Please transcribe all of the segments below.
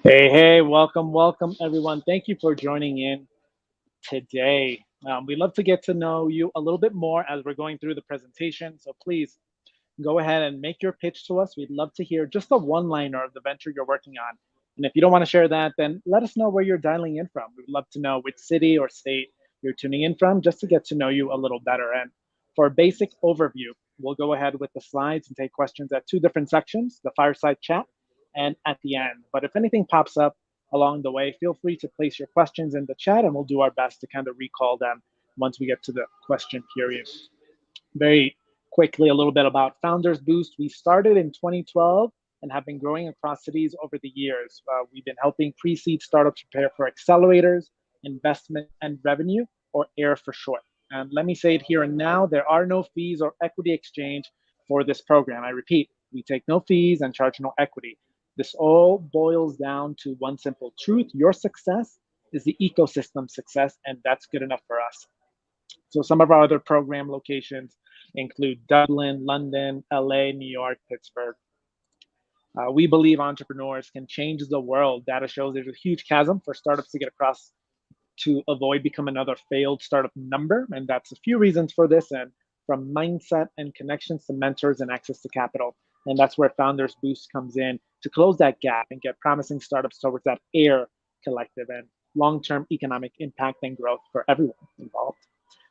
Hey, welcome everyone. Thank you for joining in today. We'd love to get to know you a little bit more as we're going through the presentation. So please go ahead and make your pitch to us. We'd love to hear just a one-liner of the venture you're working on. And if you don't want to share that, then let us know where you're dialing in from. We'd love to know which city or state you're tuning in from just to get to know you a little better. And for a basic overview, we'll go ahead with the slides and take questions at two different sections, the fireside chat and at the end. But if anything pops up along the way, feel free to place your questions in the chat and we'll do our best to kind of recall them once we get to the question period. Very quickly, a little bit about FoundersBoost. We started in 2012 and have been growing across cities over the years. We've been helping pre-seed startups prepare for accelerators, investment, and revenue, or AIR for short. And let me say it here and now, there are no fees or equity exchange for this program. I repeat, we take no fees and charge no equity. This all boils down to one simple truth. Your success is the ecosystem success, and that's good enough for us. So some of our other program locations include Dublin, London, LA, New York, Pittsburgh. We believe entrepreneurs can change the world. Data shows there's a huge chasm for startups to get across to avoid becoming another failed startup number. And that's a few reasons for this, and from mindset and connections to mentors and access to capital. And that's where FoundersBoost comes in to close that gap and get promising startups towards that AIR collective and long-term economic impact and growth for everyone involved.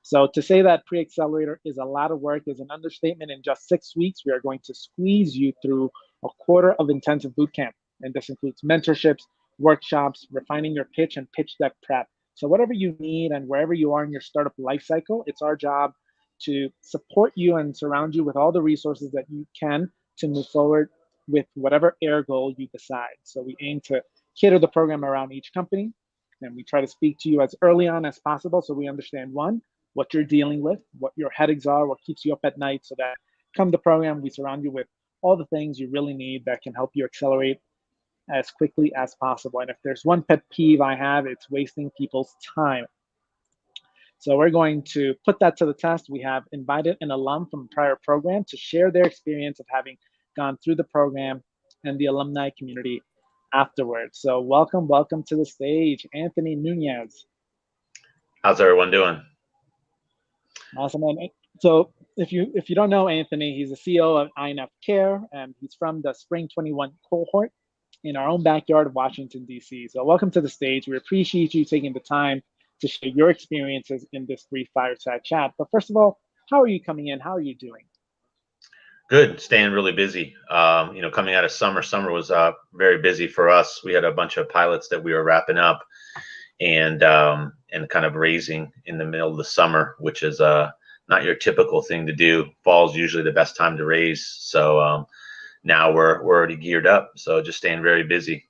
So to say that pre-accelerator is a lot of work is an understatement. In just 6 weeks, we are going to squeeze you through a quarter of intensive bootcamp. And this includes mentorships, workshops, refining your pitch, and pitch deck prep. So whatever you need and wherever you are in your startup life cycle, it's our job to support you and surround you with all the resources that you can to move forward with whatever AIR goal you decide. So we aim to cater the program around each company, and we try to speak to you as early on as possible so we understand, one, what you're dealing with, what your headaches are, what keeps you up at night, so that come the program, we surround you with all the things you really need that can help you accelerate as quickly as possible. And if there's one pet peeve I have, it's wasting people's time. So we're going to put that to the test. We have invited an alum from a prior program to share their experience of having gone through the program and the alumni community afterwards. So welcome to the stage, Anthony Nunez. How's everyone doing? Awesome. And so if you don't know Anthony, he's the CEO of INF Care, and he's from the Spring 21 cohort in our own backyard of Washington, D.C. So welcome to the stage. We appreciate you taking the time to share your experiences in this brief fireside chat. But first of all, how are you coming in? How are you doing? Good, staying really busy. Coming out of summer was very busy for us. We had a bunch of pilots that we were wrapping up and kind of raising in the middle of the summer, which is not your typical thing to do. Fall's usually the best time to raise. So now we're already geared up. So just staying very busy.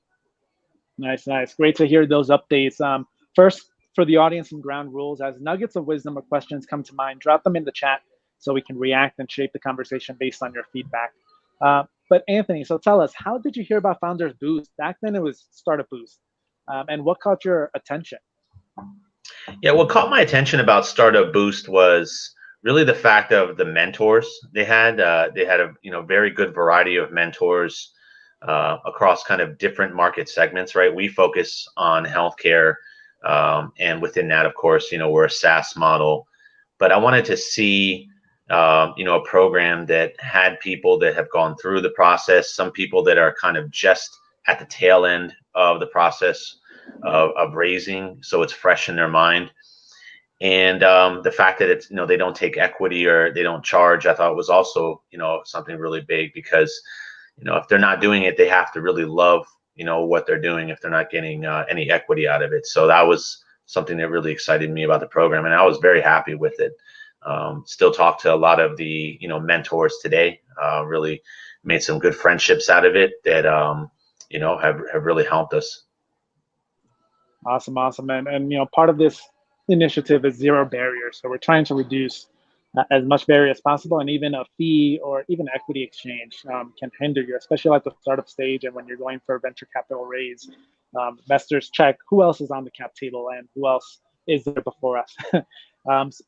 Nice. Great to hear those updates. First, for the audience, some ground rules. As nuggets of wisdom or questions come to mind, drop them in the chat so we can react and shape the conversation based on your feedback. But Anthony, so tell us, how did you hear about FoundersBoost? Back then it was Startup Boost. And what caught your attention? Yeah, what caught my attention about Startup Boost was really the fact of the mentors they had. They had a very good variety of mentors across kind of different market segments, right? We focus on healthcare, and within that, of course, we're a SaaS model. But I wanted to see a program that had people that have gone through the process, some people that are kind of just at the tail end of the process of raising, so it's fresh in their mind. And the fact that it's they don't take equity or they don't charge, I thought was also something really big, because if they're not doing it, they have to really love what they're doing if they're not getting any equity out of it. So that was something that really excited me about the program, and I was very happy with it. Still talk to a lot of the mentors today. Really made some good friendships out of it that have really helped us. Awesome, awesome. And part of this initiative is zero barrier. So we're trying to reduce as much barrier as possible, and even a fee or even equity exchange can hinder you, especially at the startup stage and when you're going for a venture capital raise. Investors check who else is on the cap table and who else is there before us.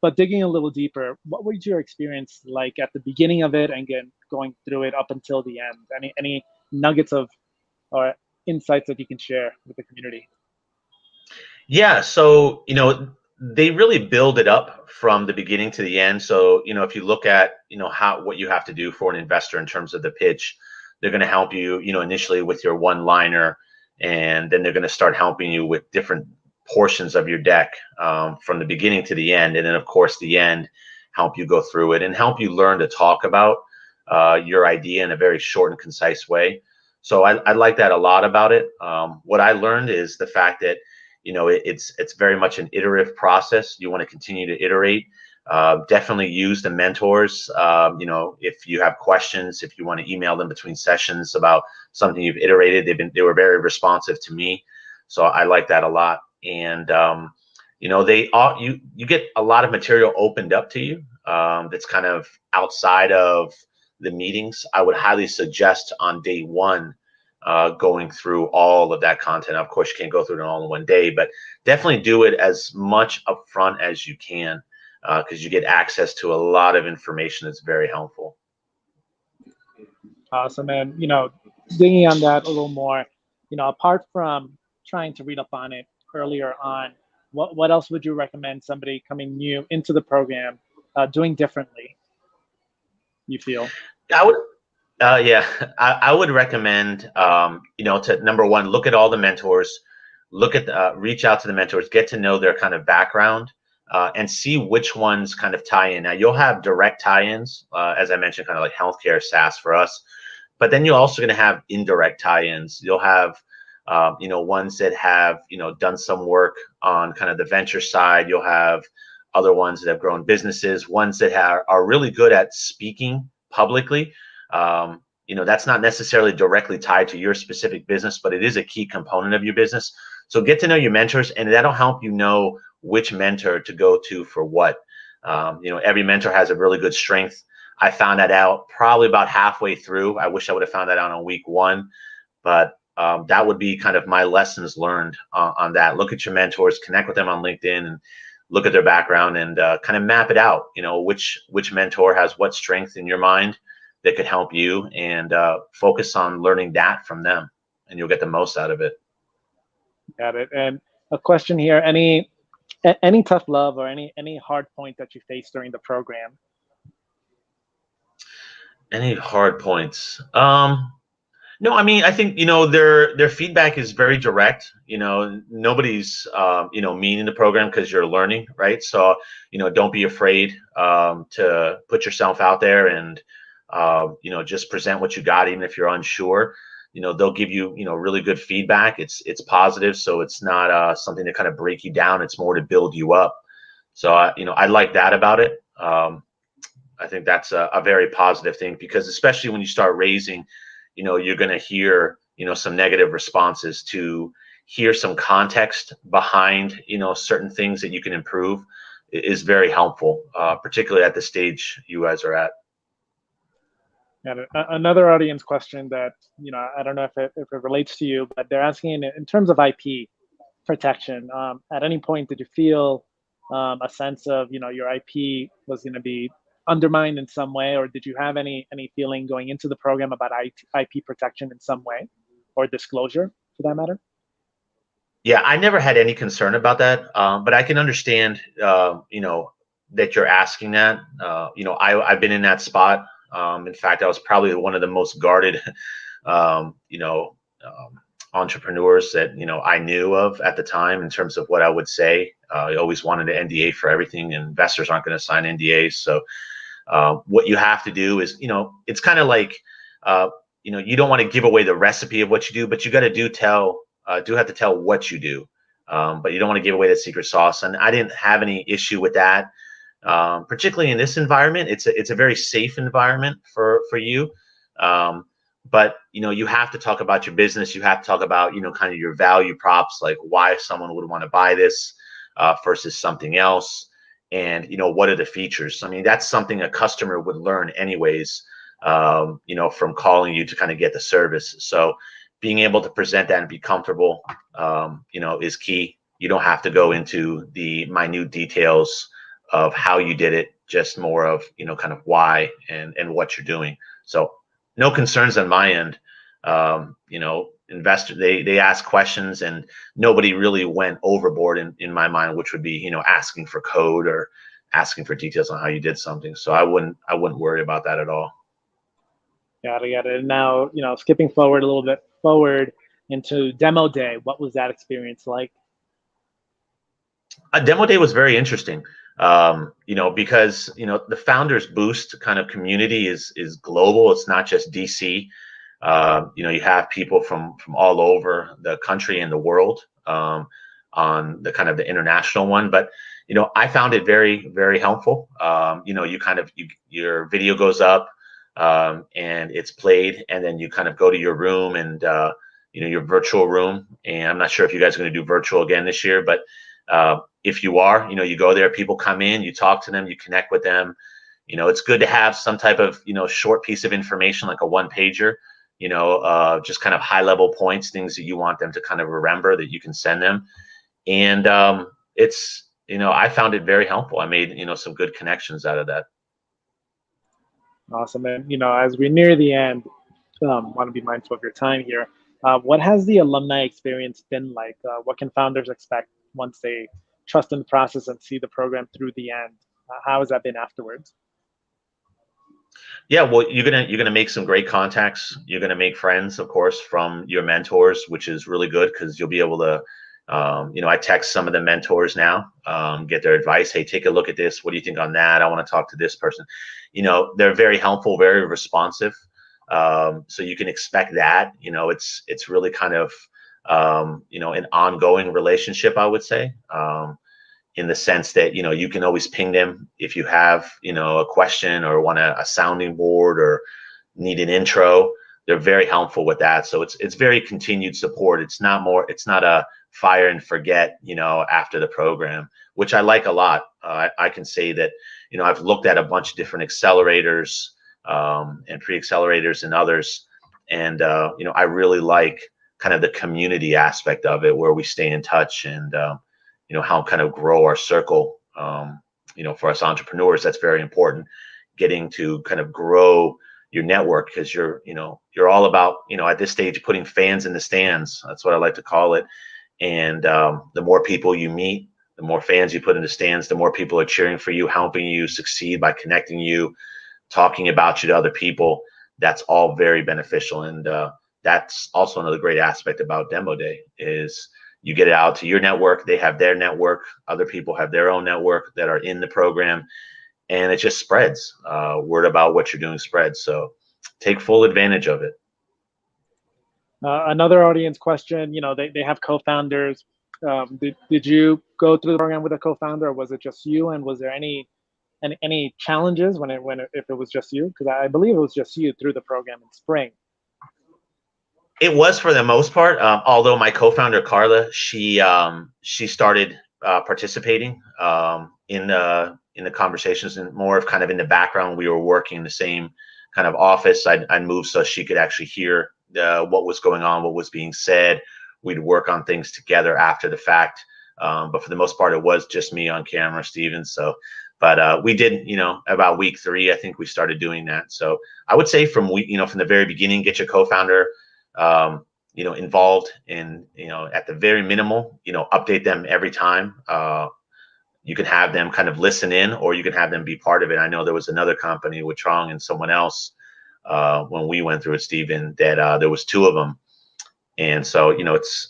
But digging a little deeper, what was your experience like at the beginning of it and again going through it up until the end? Any nuggets of or insights that you can share with the community? Yeah, so they really build it up from the beginning to the end. So if you look at what you have to do for an investor in terms of the pitch, they're going to help you initially with your one liner, and then they're going to start helping you with different portions of your deck from the beginning to the end, and then of course the end help you go through it and help you learn to talk about your idea in a very short and concise way. So I like that a lot about it. What I learned is the fact that it's very much an iterative process. You want to continue to iterate. Definitely use the mentors. If you have questions, if you want to email them between sessions about something you've iterated, they were very responsive to me. So I like that a lot. And you get a lot of material opened up to you that's kind of outside of the meetings. I would highly suggest on day one going through all of that content. Of course, you can't go through it all in one day, but definitely do it as much upfront as you can because you get access to a lot of information that's very helpful. Awesome. And, digging on that a little more, apart from trying to read up on it earlier on, what else would you recommend somebody coming new into the program doing differently, you feel? I would, yeah, I would recommend, to number one, look at all the mentors, reach out to the mentors, get to know their kind of background, and see which ones kind of tie in. Now, you'll have direct tie-ins, as I mentioned, kind of like healthcare SaaS for us, but then you're also going to have indirect tie-ins. You'll have, ones that have, done some work on kind of the venture side. You'll have other ones that have grown businesses, ones that are really good at speaking publicly. That's not necessarily directly tied to your specific business, but it is a key component of your business. So get to know your mentors, and that'll help you know which mentor to go to for what. Every mentor has a really good strength. I found that out probably about halfway through. I wish I would have found that out on week one, but that would be kind of my lessons learned on that. Look at your mentors, connect with them on LinkedIn, and look at their background and kind of map it out. Which mentor has what strength in your mind that could help you, and focus on learning that from them, and you'll get the most out of it. Got it. And a question here: any tough love or any hard point that you faced during the program? Any hard points? No, I mean, I think their feedback is very direct. Nobody's mean in the program because you're learning, right? So don't be afraid to put yourself out there and just present what you got, even if you're unsure. They'll give you really good feedback. It's positive, so it's not something to kind of break you down. It's more to build you up. So I like that about it. I think that's a very positive thing, because especially when you start raising, you're going to hear, some negative responses. To hear some context behind, certain things that you can improve is very helpful, particularly at the stage you guys are at. And another audience question that, I don't know if it relates to you, but they're asking in terms of IP protection. At any point, did you feel a sense of, your IP was going to be undermined in some way, or did you have any feeling going into the program about IP protection in some way, or disclosure for that matter? Yeah, I never had any concern about that, but I can understand, that you're asking that. I've been in that spot. In fact, I was probably one of the most guarded, entrepreneurs that I knew of at the time in terms of what I would say. I always wanted an NDA for everything, and investors aren't going to sign NDAs. So what you have to do is, it's kind of like, you don't want to give away the recipe of what you do, but you got to do have to tell what you do. But you don't want to give away the secret sauce. And I didn't have any issue with that. Particularly in this environment, it's a very safe environment for you. but you have to talk about your business. You have to talk about kind of your value props, like why someone would want to buy this versus something else, and what are the features. I mean, that's something a customer would learn anyways, from calling you to kind of get the service. So being able to present that and be comfortable, is key. You don't have to go into the minute details of how you did it, just more of kind of why and what you're doing. So no concerns on my end. Investor, they ask questions, and nobody really went overboard in my mind, which would be asking for code or asking for details on how you did something. So I wouldn't worry about that at all. Got it. Now, skipping forward a little bit forward into demo day, what was that experience like? A demo day was very interesting, because the Founders Boost kind of community is global. It's not just DC. You have people from all over the country and the world, on the kind of the international one. But I found it very, very helpful. Your video goes up, and it's played, and then you kind of go to your room and your virtual room. And I'm not sure if you guys are going to do virtual again this year, but if you are, you go there, people come in, you talk to them, you connect with them. It's good to have some type of short piece of information, like a one pager, just kind of high level points, things that you want them to kind of remember that you can send them. And it's I found it very helpful. I made some good connections out of that. Awesome. And as we near the end, want to be mindful of your time here. What has the alumni experience been like? What can founders expect once they trust in the process and see the program through the end? How has that been afterwards? Yeah, well, you're gonna make some great contacts. You're gonna make friends, of course, from your mentors, which is really good because you'll be able to, I text some of the mentors now, get their advice. Hey, take a look at this. What do you think on that? I want to talk to this person. They're very helpful, very responsive. So you can expect that. It's really kind of, an ongoing relationship, I would say. In the sense that you can always ping them if you have a question or want a sounding board or need an intro. They're very helpful with that. So it's very continued support. It's not a fire and forget after the program, which I like a lot. I can say that I've looked at a bunch of different accelerators, and pre-accelerators and others, and I really like kind of the community aspect of it, where we stay in touch, and how kind of grow our circle. For us entrepreneurs, that's very important. Getting to kind of grow your network, because you're all about at this stage putting fans in the stands. That's what I like to call it. And the more people you meet, the more fans you put in the stands, the more people are cheering for you, helping you succeed by connecting you, talking about you to other people. That's all very beneficial. And that's also another great aspect about Demo Day is you get it out to your network. They have their network. Other people have their own network that are in the program, and it just spreads. Word about what you're doing spreads. So take full advantage of it. Another audience question, they have co-founders. Did you go through the program with a co-founder, or was it just you? And was there any challenges if it was just you? Because I believe it was just you through the program in spring. It was for the most part, although my co-founder Carla, she started participating in the conversations, and more of kind of in the background. We were working in the same kind of office. I'd move so she could actually hear what was going on, what was being said. We'd work on things together after the fact, but for the most part, it was just me on camera, Steven. So, but we did, about week 3, I think we started doing that. So I would say from the very beginning, get your co-founder involved in, at the very minimal, update them every time. You can have them kind of listen in, or you can have them be part of it. I know there was another company with Trong and someone else when we went through it, Steven, that there was 2 of them. And so,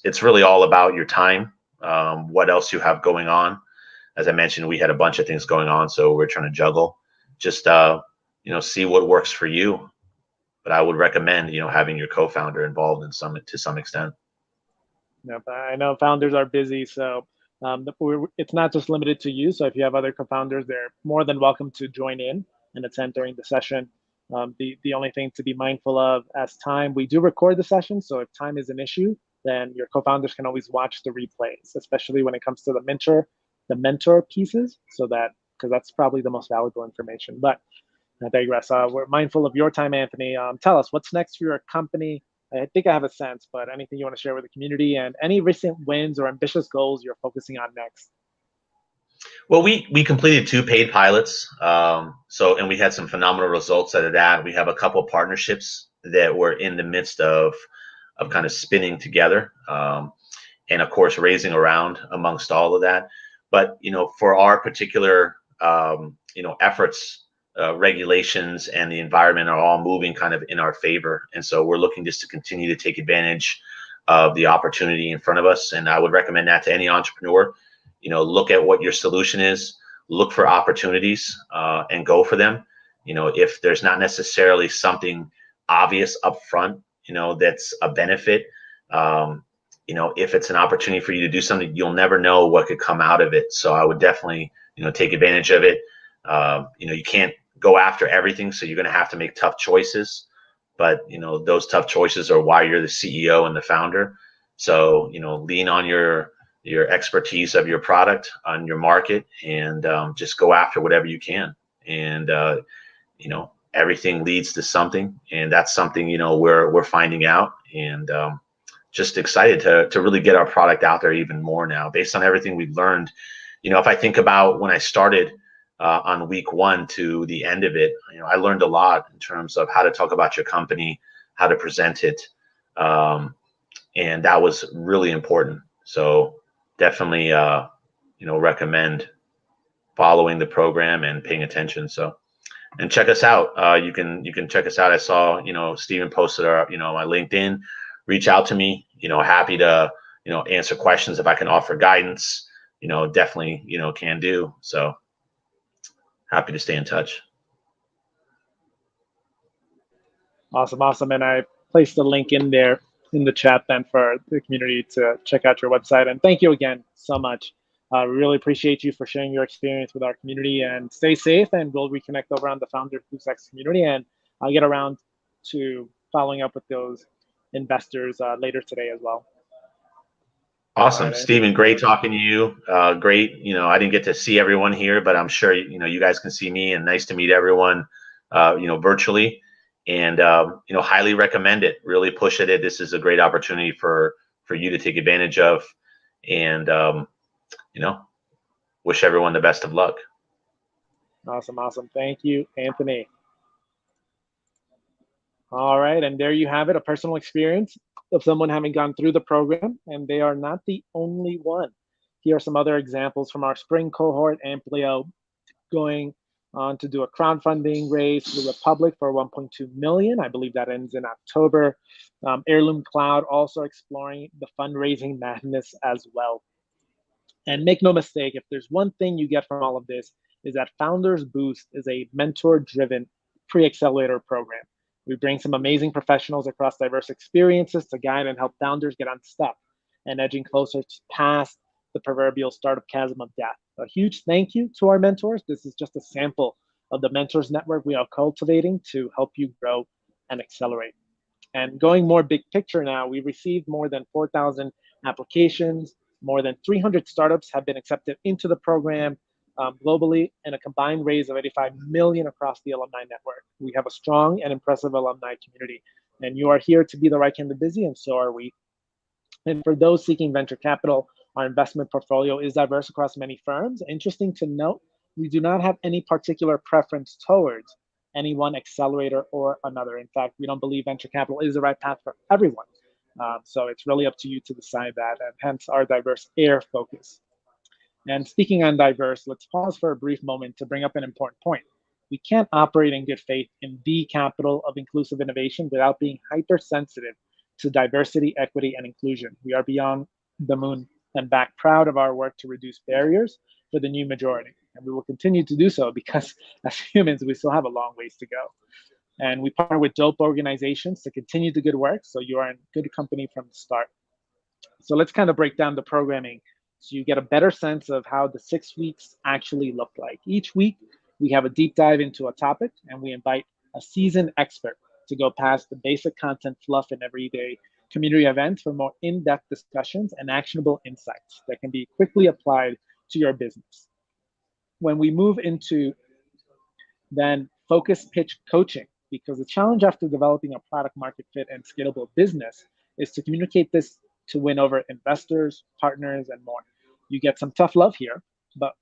it's really all about your time, what else you have going on. As I mentioned, we had a bunch of things going on, so we're trying to juggle. Just, see what works for you. But I would recommend, having your co-founder involved to some extent. Yeah, but I know founders are busy, so it's not just limited to you. So if you have other co-founders, they're more than welcome to join in and attend during the session. The only thing to be mindful of as time, we do record the session, so if time is an issue, then your co-founders can always watch the replays, especially when it comes to the mentor pieces, so that, because that's probably the most valuable information. But I digress. We're mindful of your time, Anthony. Tell us what's next for your company. I think I have a sense, but anything you want to share with the community and any recent wins or ambitious goals you're focusing on next? Well, we completed 2 paid pilots, and we had some phenomenal results out of that. We have a couple of partnerships that we're in the midst of kind of spinning together, and of course raising around amongst all of that. But for our particular efforts, regulations and the environment are all moving kind of in our favor, and so we're looking just to continue to take advantage of the opportunity in front of us. And I would recommend that to any entrepreneur. Look at what your solution is, look for opportunities, and go for them. If there's not necessarily something obvious up front, that's a benefit, if it's an opportunity for you to do something, you'll never know what could come out of it. So I would definitely, take advantage of it. You can't go after everything, so you're going to have to make tough choices. But, those tough choices are why you're the CEO and the founder. So, lean on your expertise of your product, on your market, and just go after whatever you can. And everything leads to something, and that's something we're finding out, and just excited to really get our product out there even more now, based on everything we've learned. If I think about when I started on week 1 to the end of it, I learned a lot in terms of how to talk about your company, how to present it, and that was really important. So definitely, recommend following the program and paying attention. So, and check us out. You can check us out. I saw, Steven posted our, my LinkedIn. Reach out to me. Happy to, answer questions if I can offer guidance. Definitely, can do. So happy to stay in touch. Awesome. And I placed the link in there in the chat then for the community to check out your website. And thank you again so much. Really appreciate you for sharing your experience with our community, and stay safe, and we'll reconnect over on the FoundersBoost X community, and I'll get around to following up with those investors later today as well. Awesome. Right, Steven, great talking to you. Great. I didn't get to see everyone here, but I'm sure, you guys can see me, and nice to meet everyone, virtually. And, highly recommend it. Really push it. This is a great opportunity for you to take advantage of, and, wish everyone the best of luck. Awesome. Thank you, Anthony. All right. And there you have it, a personal experience of someone having gone through the program, and they are not the only one. Here are some other examples from our spring cohort: Amplio going on to do a crowdfunding raise to the Republic for 1.2 million. I believe that ends in October. Heirloom Cloud also exploring the fundraising madness as well. And make no mistake, if there's one thing you get from all of this, is that FoundersBoost is a mentor-driven pre-accelerator program. We bring some amazing professionals across diverse experiences to guide and help founders get unstuck and edging closer to past the proverbial startup chasm of death. A huge thank you to our mentors. This is just a sample of the mentors network we are cultivating to help you grow and accelerate. And going more big picture now, we received more than 4,000 applications. More than 300 startups have been accepted into the program globally, and a combined raise of 85 million across the alumni network. We have a strong and impressive alumni community, and you are here to be the right kind of busy, and so are we. And for those seeking venture capital, our investment portfolio is diverse across many firms. Interesting to note, we do not have any particular preference towards any one accelerator or another. In fact, we don't believe venture capital is the right path for everyone. So it's really up to you to decide that, and hence our diverse air focus. And speaking on diverse, let's pause for a brief moment to bring up an important point. We can't operate in good faith in the capital of inclusive innovation without being hypersensitive to diversity, equity, and inclusion. We are beyond the moon and back proud of our work to reduce barriers for the new majority. And we will continue to do so because as humans, we still have a long ways to go. And we partner with dope organizations to continue the good work, so you are in good company from the start. So let's kind of break down the programming so you get a better sense of how the 6 weeks actually look like. Each week, we have a deep dive into a topic, and we invite a seasoned expert to go past the basic content fluff in everyday community events for more in-depth discussions and actionable insights that can be quickly applied to your business. When we move into then focus pitch coaching, because the challenge after developing a product market fit and scalable business is to communicate this to win over investors, partners, and more. You get some tough love here, but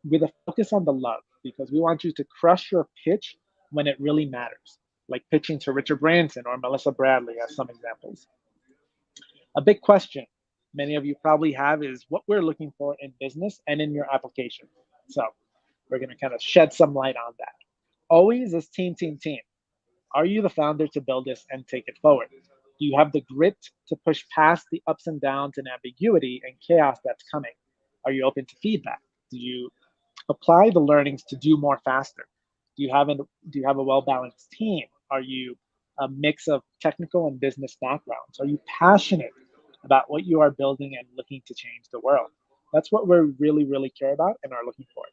with a focus on the love, because we want you to crush your pitch when it really matters, like pitching to Richard Branson or Melissa Bradley as some examples. A big question many of you probably have is what we're looking for in business and in your application. So we're going to kind of shed some light on that. Always is team, team, team. Are you the founder to build this and take it forward? Do you have the grit to push past the ups and downs and ambiguity and chaos that's coming? Are you open to feedback? Do you apply the learnings to do more faster? Do you have a well-balanced team? Are you a mix of technical and business backgrounds? Are you passionate about what you are building and looking to change the world? That's what we really, really care about and are looking for.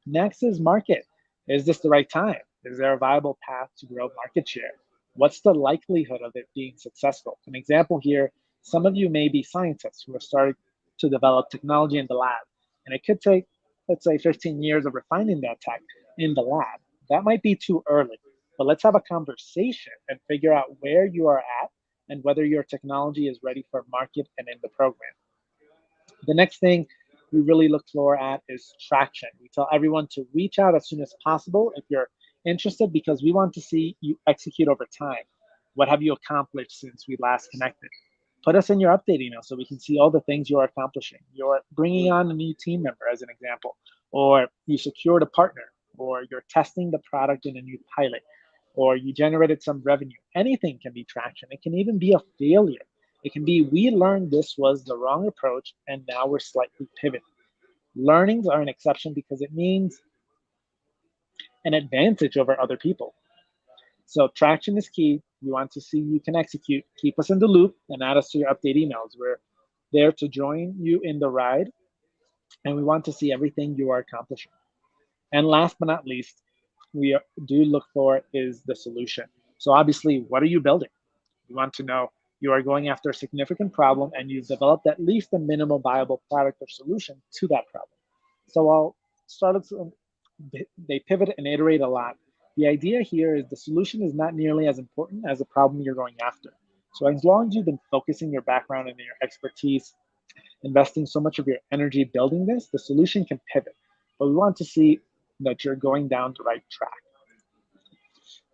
Next is market. Is this the right time? Is there a viable path to grow market share? What's the likelihood of it being successful? An example here, some of you may be scientists who are starting to develop technology in the lab, and it could take, let's say, 15 years of refining that tech in the lab. That might be too early, but let's have a conversation and figure out where you are at and whether your technology is ready for market and in the program. The next thing we really look for at is traction. We tell everyone to reach out as soon as possible if you're interested, because we want to see you execute over time. What have you accomplished since we last connected? Put us in your update email so we can see all the things you are accomplishing. You're bringing on a new team member, as an example, or you secured a partner, or you're testing the product in a new pilot, or you generated some revenue. Anything can be traction. It can even be a failure. It can be, we learned this was the wrong approach and now we're slightly pivoting. Learnings are an exception because it means an advantage over other people. So traction is key. We want to see you can execute. Keep us in the loop and add us to your update emails. We're there to join you in the ride, and we want to see everything you are accomplishing. And last but not least, we do look for is the solution. So obviously, what are you building? We want to know you are going after a significant problem and you've developed at least a minimal viable product or solution to that problem. So while startups, they pivot and iterate a lot, the idea here is the solution is not nearly as important as the problem you're going after. So as long as you've been focusing your background and your expertise, investing so much of your energy building this, the solution can pivot. But we want to see that you're going down the right track.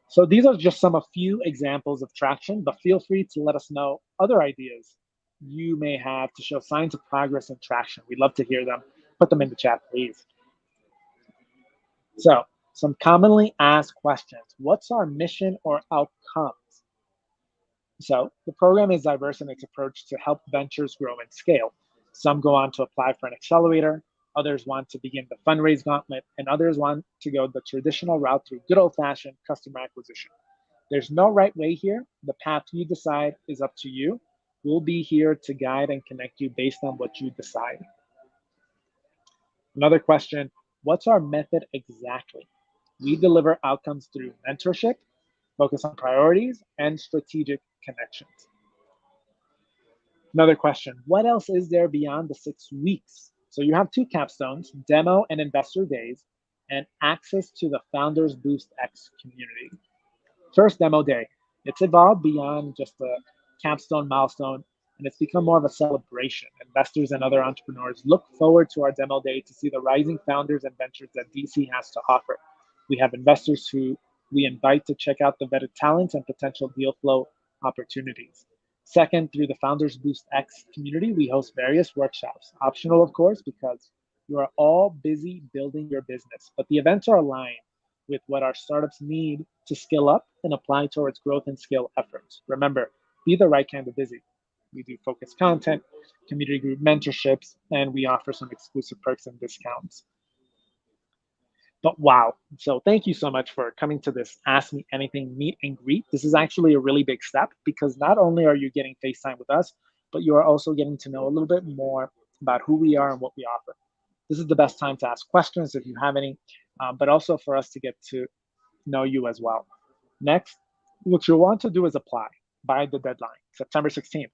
So these are just a few examples of traction, but feel free to let us know other ideas you may have to show signs of progress and traction. We'd love to hear them. Put them in the chat, please. So some commonly asked questions. What's our mission or outcomes? So the program is diverse in its approach to help ventures grow and scale. Some go on to apply for an accelerator, others want to begin the fundraise gauntlet, and others want to go the traditional route through good old-fashioned customer acquisition. There's no right way here. The path you decide is up to you. We'll be here to guide and connect you based on what you decide. Another question, what's our method exactly? We deliver outcomes through mentorship, focus on priorities, and strategic connections. Another question, what else is there beyond the 6 weeks? So you have 2 capstones, demo and investor days, and access to the Founders Boost X community. First demo day, it's evolved beyond just a capstone milestone, and it's become more of a celebration. Investors and other entrepreneurs look forward to our demo day to see the rising founders and ventures that DC has to offer. We have investors who we invite to check out the vetted talents and potential deal flow opportunities. Second, through the Founders Boost X community, we host various workshops, optional of course, because you are all busy building your business, but the events are aligned with what our startups need to scale up and apply towards growth and scale efforts. Remember, be the right kind of busy. We do focused content, community group mentorships, and we offer some exclusive perks and discounts. But wow, so thank you so much for coming to this Ask Me Anything meet and greet. This is actually a really big step because not only are you getting FaceTime with us, but you are also getting to know a little bit more about who we are and what we offer. This is the best time to ask questions if you have any, but also for us to get to know you as well. Next, what you'll want to do is apply by the deadline, September 16th.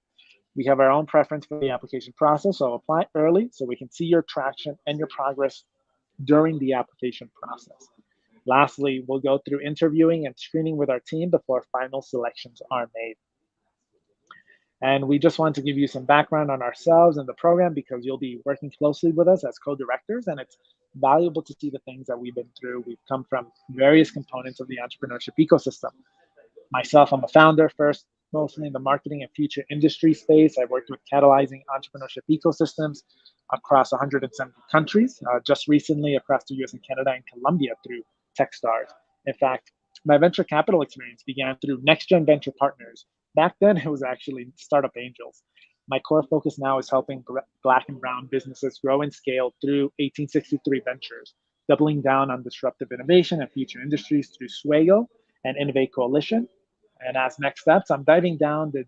We have our own preference for the application process, so apply early so we can see your traction and your progress during the application process. Lastly, we'll go through interviewing and screening with our team before final selections are made. And we just want to give you some background on ourselves and the program because you'll be working closely with us as co-directors, and it's valuable to see the things that we've been through. We've come from various components of the entrepreneurship ecosystem. Myself, I'm a founder first, mostly in the marketing and future industry space. I've worked with catalyzing entrepreneurship ecosystems across 170 countries, just recently across the US and Canada and Colombia through Techstars. In fact, my venture capital experience began through Next Gen Venture Partners. Back then, it was actually Startup Angels. My core focus now is helping Black and brown businesses grow and scale through 1863 Ventures, doubling down on disruptive innovation and future industries through Swago and Innovate Coalition. And as next steps, I'm diving down the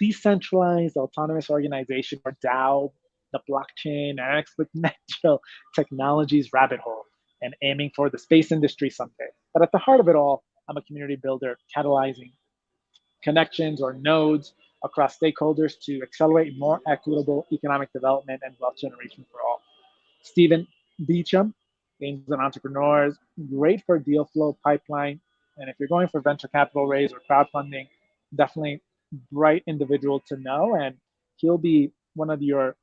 decentralized autonomous organization, or DAO, the blockchain and exponential technologies rabbit hole, and aiming for the space industry someday. But at the heart of it all, I'm a community builder catalyzing connections or nodes across stakeholders to accelerate more equitable economic development and wealth generation for all. Stephen Beecham, Angels and Entrepreneurs, great for deal flow pipeline. And if you're going for venture capital raise or crowdfunding, definitely bright individual to know. And he'll be one of your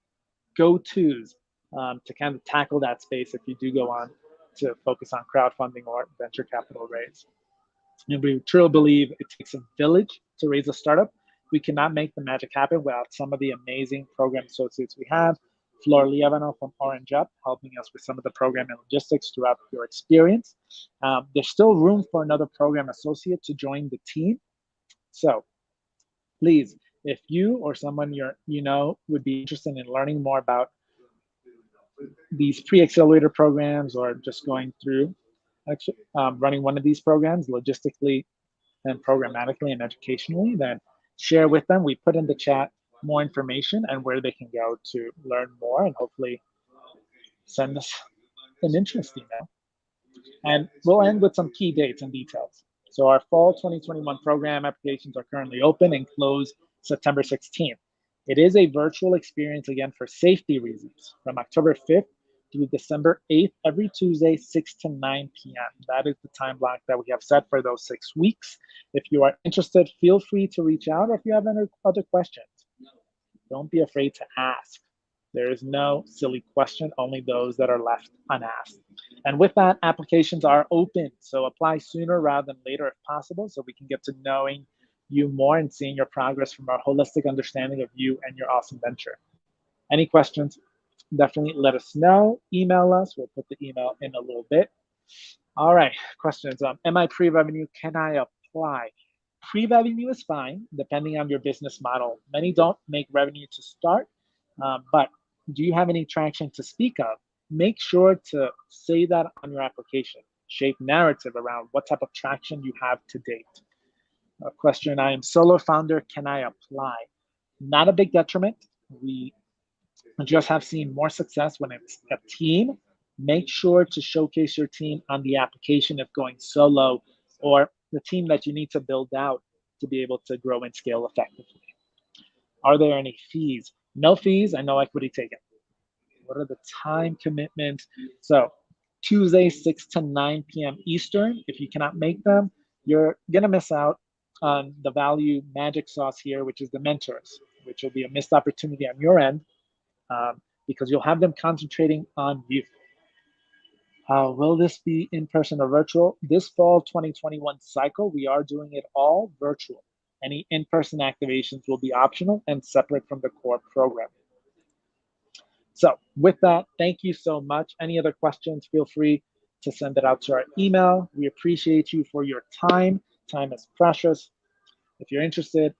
go-tos to kind of tackle that space if you do go on to focus on crowdfunding or venture capital raise. And we truly believe it takes a village to raise a startup. We cannot make the magic happen without some of the amazing program associates we have. Flor Liavano from Orange Up, helping us with some of the program and logistics throughout your experience. There's still room for another program associate to join the team. So please, if you or someone you know would be interested in learning more about these pre-accelerator programs or just going through running one of these programs logistically and programmatically and educationally, then share with them. We put in the chat more information and where they can go to learn more and hopefully send us an interest email. And we'll end with some key dates and details. So our fall 2021 program applications are currently open and close September 16th. It is a virtual experience again for safety reasons from October 5th through December 8th, every Tuesday, 6 to 9 p.m. That is the time block that we have set for those 6 weeks. If you are interested, feel free to reach out, or if you have any other questions, don't be afraid to ask. There is no silly question, only those that are left unasked. And with that, applications are open, so apply sooner rather than later if possible, so we can get to knowing you more and seeing your progress from our holistic understanding of you and your awesome venture. Any questions? Definitely let us know. Email us. We'll put the email in a little bit. All right, questions. Am I pre-revenue? Can I apply? Pre-revenue is fine, depending on your business model. Many don't make revenue to start, but do you have any traction to speak of? Make sure to say that on your application. Shape narrative around what type of traction you have to date. Question, I am solo founder. Can I apply? Not a big detriment. We just have seen more success when it's a team. Make sure to showcase your team on the application if going solo, or the team that you need to build out to be able to grow and scale effectively. Are there any fees? No fees and no equity taken. What are the time commitments? So Tuesday, 6 to 9 p.m. Eastern. If you cannot make them, you're going to miss out on the value magic sauce here, which is the mentors, which will be a missed opportunity on your end because you'll have them concentrating on you. Will this be in person or virtual? This fall 2021 cycle, we are doing it all virtual. Any in-person activations will be optional and separate from the core program. So with that, thank you so much. Any other questions, feel free to send it out to our email. We appreciate you for your time. Time is precious. If you're interested,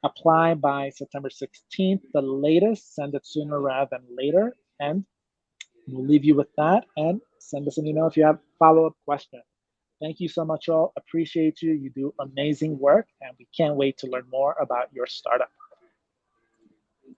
apply by September 16th, the latest. Send it sooner rather than later. And we'll leave you with that, and send us an email if you have follow-up questions. Thank you so much, all. Appreciate you. You do amazing work, and we can't wait to learn more about your startup.